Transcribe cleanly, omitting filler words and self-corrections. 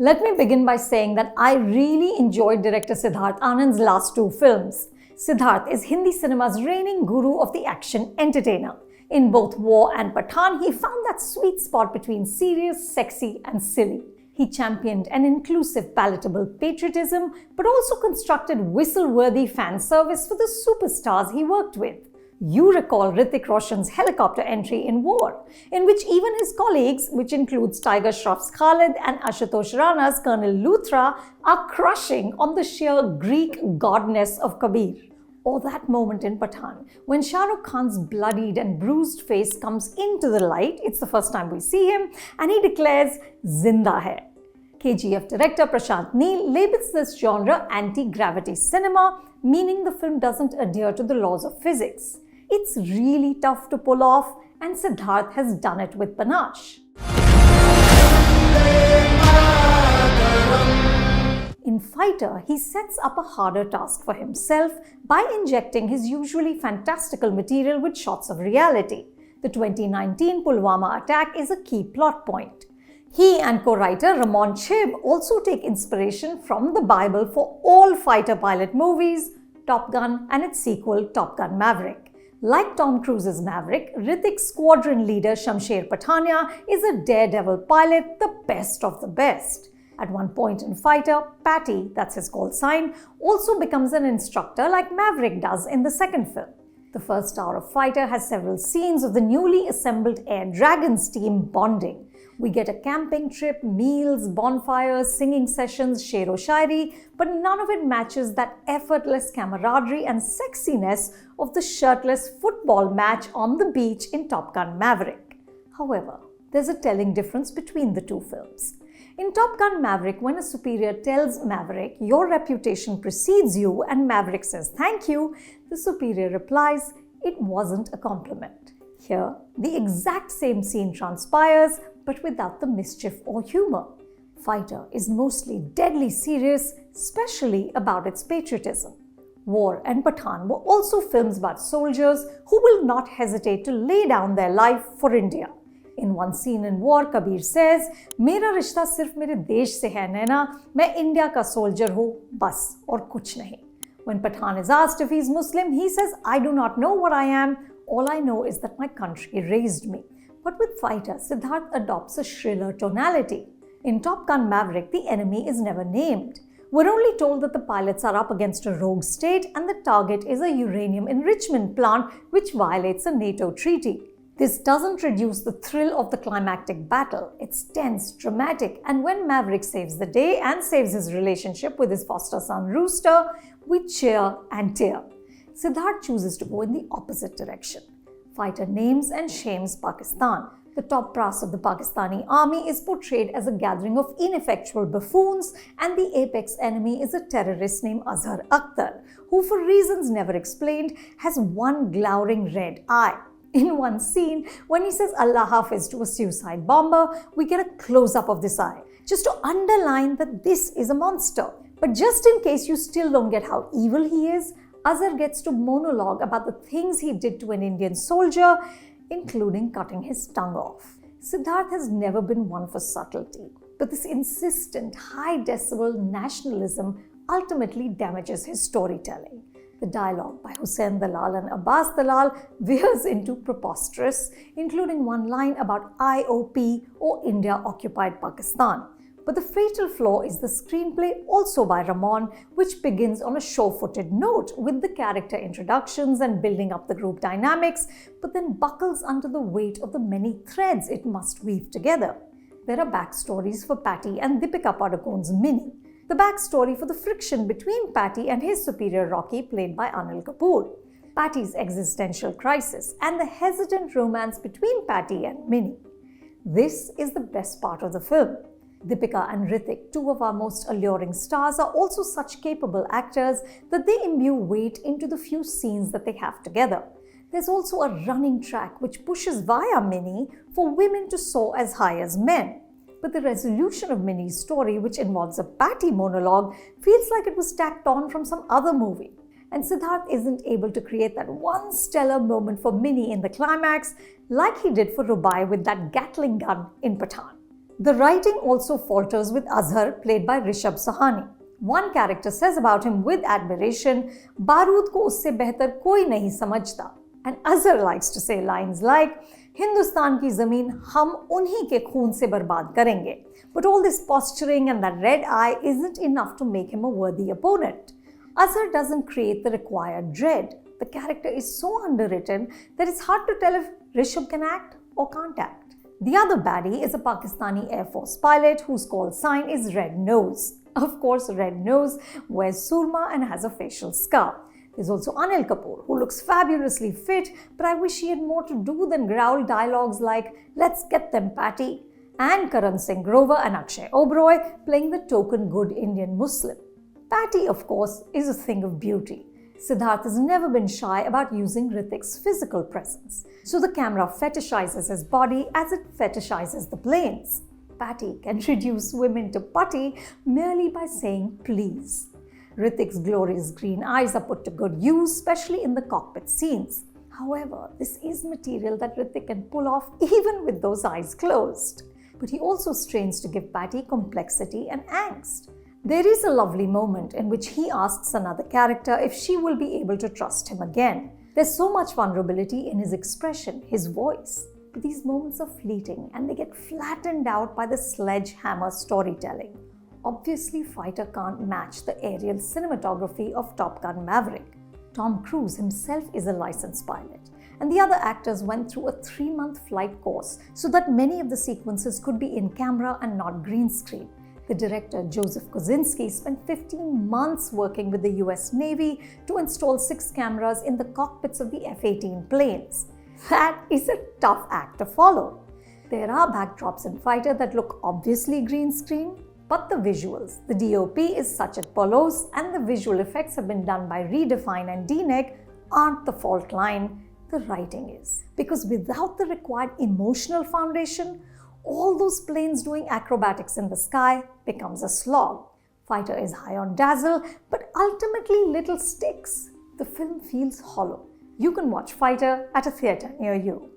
Let me begin by saying that I really enjoyed director Siddharth Anand's last two films. Siddharth is Hindi cinema's reigning guru of the action entertainer. In both War and Pathaan, he found that sweet spot between serious, sexy and silly. He championed an inclusive, palatable patriotism, but also constructed whistle-worthy fan service for the superstars he worked with. You recall Hrithik Roshan's helicopter entry in War, in which even his colleagues, which includes Tiger Shroff's Khalid and Ashutosh Rana's Colonel Luthra, are crushing on the sheer Greek godness of Kabir. Or that moment in Pathaan, when Shah Rukh Khan's bloodied and bruised face comes into the light, it's the first time we see him, and he declares, "Zinda hai." KGF director Prashant Neel labels this genre anti-gravity cinema, meaning the film doesn't adhere to the laws of physics. It's really tough to pull off, and Siddharth has done it with panache. In Fighter, he sets up a harder task for himself by injecting his usually fantastical material with shots of reality. The 2019 Pulwama attack is a key plot point. He and co-writer Ramon Chib also take inspiration from the Bible for all fighter pilot movies, Top Gun and its sequel Top Gun Maverick. Like Tom Cruise's Maverick, Hrithik's squadron leader Shamsher Pathania is a daredevil pilot, the best of the best. At one point in Fighter, Patty, that's his call sign, also becomes an instructor like Maverick does in the second film. The first hour of Fighter has several scenes of the newly assembled Air Dragons team bonding. We get a camping trip, meals, bonfires, singing sessions, shero shairi, but none of it matches that effortless camaraderie and sexiness of the shirtless football match on the beach in Top Gun Maverick. However, there's a telling difference between the two films. In Top Gun Maverick, when a superior tells Maverick, "Your reputation precedes you," and Maverick says, "Thank you," the superior replies, "It wasn't a compliment." Here, the exact same scene transpires, but without the mischief or humor. Fighter is mostly deadly serious, especially about its patriotism. War and Pathaan were also films about soldiers who will not hesitate to lay down their life for India. In one scene in War, Kabir says, "Mera rishta sirf mere desh se hai naina, main India ka soldier hu, bas, aur kuch nahi." When Pathaan is asked if he's Muslim, he says, "I do not know what I am. All I know is that my country raised me." But with Fighter, Siddharth adopts a shriller tonality. In Top Gun Maverick, the enemy is never named. We're only told that the pilots are up against a rogue state and the target is a uranium enrichment plant which violates a NATO treaty. This doesn't reduce the thrill of the climactic battle. It's tense, dramatic, and when Maverick saves the day and saves his relationship with his foster son Rooster, we cheer and tear. Siddharth chooses to go in the opposite direction. Fighter names and shames Pakistan. The top brass of the Pakistani army is portrayed as a gathering of ineffectual buffoons, and the apex enemy is a terrorist named Azhar Akhtar, who for reasons never explained has one glowering red eye. In one scene, when he says Allah Hafiz to a suicide bomber, we get a close-up of this eye, just to underline that this is a monster. But just in case you still don't get how evil he is, Azhar gets to monologue about the things he did to an Indian soldier, including cutting his tongue off. Siddharth has never been one for subtlety, but this insistent, high-decibel nationalism ultimately damages his storytelling. The dialogue by Hussain Dalal and Abbas Dalal veers into preposterous, including one line about IOP or India occupied Pakistan. But the fatal flaw is the screenplay, also by Ramon, which begins on a sure-footed note with the character introductions and building up the group dynamics, but then buckles under the weight of the many threads it must weave together. There are backstories for Patty and Deepika Padukone's Minnie. The backstory for the friction between Patty and his superior Rocky, played by Anil Kapoor. Patty's existential crisis and the hesitant romance between Patty and Minnie. This is the best part of the film. Deepika and Hrithik, two of our most alluring stars, are also such capable actors that they imbue weight into the few scenes that they have together. There's also a running track which pushes via Minnie for women to soar as high as men. But the resolution of Minnie's story, which involves a Patty monologue, feels like it was tacked on from some other movie. And Siddharth isn't able to create that one stellar moment for Minnie in the climax like he did for Rubai with that Gatling gun in Pathaan. The writing also falters with Azhar, played by Rishabh Sahani. One character says about him with admiration, "Barood ko usse behtar koi nahi samajhta." And Azhar likes to say lines like, "Hindustan ki zameen hum unhi ke khoon se barbad karenge." But all this posturing and that red eye isn't enough to make him a worthy opponent. Azhar doesn't create the required dread. The character is so underwritten that it's hard to tell if Rishabh can act or can't act. The other baddie is a Pakistani Air Force pilot whose call sign is Red Nose. Of course, Red Nose wears surma and has a facial scar. There's also Anil Kapoor, who looks fabulously fit, but I wish he had more to do than growl dialogues like, "Let's get them, Patty," and Karan Singh Grover and Akshay Oberoi playing the token good Indian Muslim. Patty, of course, is a thing of beauty. Siddharth has never been shy about using Hrithik's physical presence, so the camera fetishizes his body as it fetishizes the planes. Patty can reduce women to putty merely by saying please. Hrithik's glorious green eyes are put to good use, especially in the cockpit scenes. However, this is material that Hrithik can pull off even with those eyes closed. But he also strains to give Patty complexity and angst. There is a lovely moment in which he asks another character if she will be able to trust him again. There's so much vulnerability in his expression, his voice. But these moments are fleeting and they get flattened out by the sledgehammer storytelling. Obviously, Fighter can't match the aerial cinematography of Top Gun Maverick. Tom Cruise himself is a licensed pilot, and the other actors went through a 3-month flight course so that many of the sequences could be in camera and not green screen. The director, Joseph Kosinski, spent 15 months working with the US Navy to install 6 cameras in the cockpits of the F-18 planes. That is a tough act to follow. There are backdrops in Fighter that look obviously green screen, but the visuals, the DOP is Sachet Polos, and the visual effects have been done by Redefine and DNEG, aren't the fault line, the writing is. Because without the required emotional foundation, all those planes doing acrobatics in the sky becomes a slog. Fighter is high on Dazzle, but ultimately little sticks. The film feels hollow. You can watch Fighter at a theatre near you.